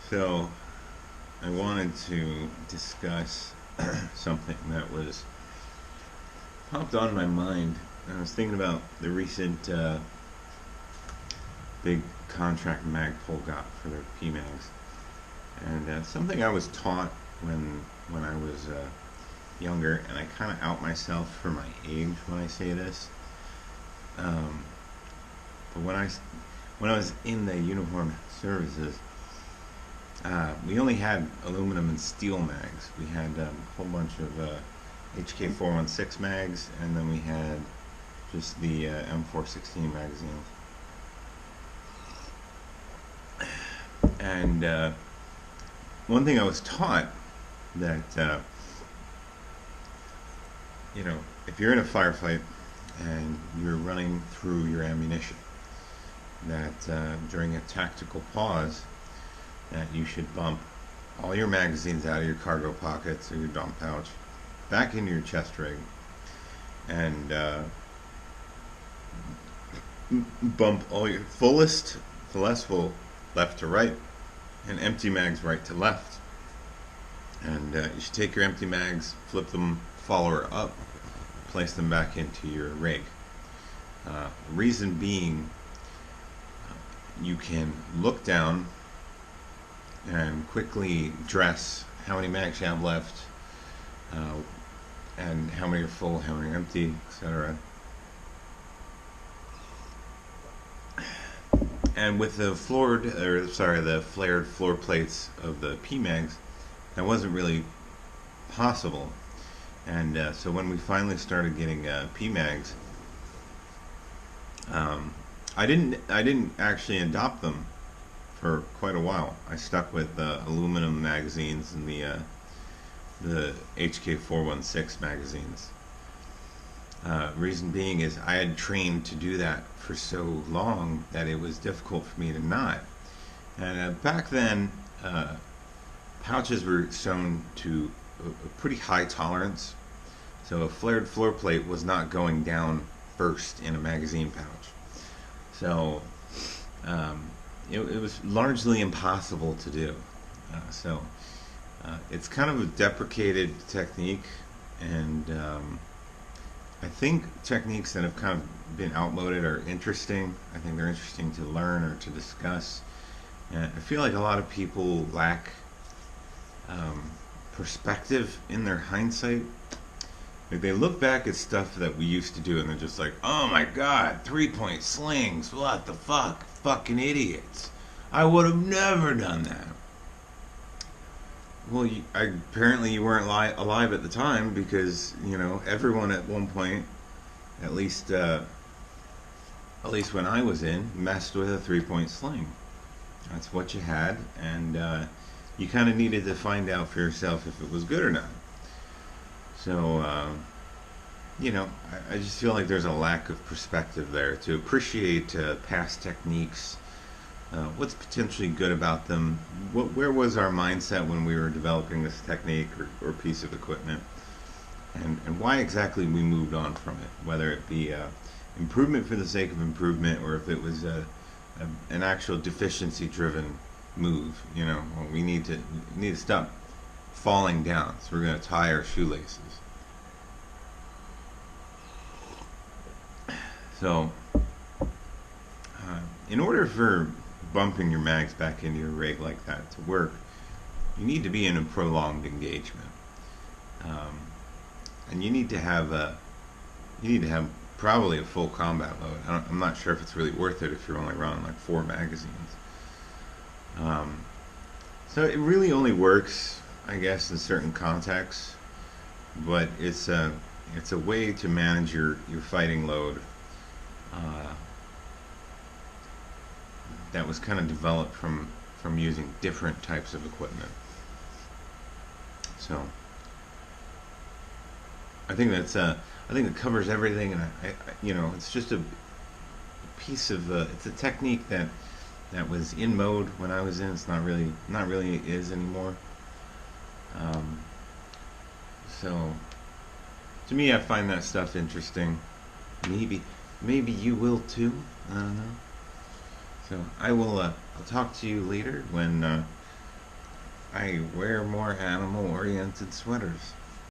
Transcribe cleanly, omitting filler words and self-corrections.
So, I wanted to discuss something that was popped on my mind. I was thinking about the recent big contract Magpul got for their PMags, and something I was taught when I was younger, and I kind of out myself for my age when I say this. Um, but when I was in the uniform services, we only had aluminum and steel mags. We had a whole bunch of HK416 mags, and then we had just the M416 magazines. And one thing I was taught that if you're in a firefight and you're running through your ammunition, that during a tactical pause, that you should bump all your magazines out of your cargo pockets or your dump pouch back into your chest rig, and bump all your fullest full left to right, and empty mags right to left. And you should take your empty mags, flip them follower up, place them back into your rig. Reason being, you can look down and quickly dress how many mags you have left, and how many are full, how many are empty, etc. And with the the flared floor plates of the PMags, that wasn't really possible. And so when we finally started getting PMags, I didn't actually adopt them for quite a while. I stuck with aluminum magazines and the HK416 magazines. Reason being is I had trained to do that for so long that it was difficult for me to not. And back then, pouches were sewn to a pretty high tolerance, so a flared floor plate was not going down first in a magazine pouch. So it was largely impossible to do. It's kind of a deprecated technique, and I think techniques that have kind of been outmoded are interesting. I think they're interesting to learn or to discuss. And I feel like a lot of people lack perspective in their hindsight. Like they look back at stuff that we used to do and they're just like, oh my god, 3-point slings, what the fuck? Fucking idiots. I would have never done that. Well, apparently you weren't alive at the time, because everyone at one point, at least when I was in, messed with a 3-point sling. That's what you had, and you kind of needed to find out for yourself if it was good or not. So, I just feel like there's a lack of perspective there to appreciate past techniques. What's potentially good about them? Where was our mindset when we were developing this technique or piece of equipment? And why exactly we moved on from it? Whether it be improvement for the sake of improvement, or if it was an actual deficiency-driven move. Well, we need to stop falling down, so we're going to tie our shoelaces. So, in order for bumping your mags back into your rig like that to work, you need to be in a prolonged engagement, and you need to have probably a full combat load. I'm not sure if it's really worth it if you're only running like 4 magazines. So it really only works, I guess, in certain contexts, but it's a way to manage your fighting load. That was kind of developed from using different types of equipment. So I think it covers everything, and it's just a piece of it's a technique that was in mode when I was in. It's not really is anymore. So to me, I find that stuff interesting. Maybe you will too. I don't know. So I will. I'll talk to you later when I wear more animal-oriented sweaters.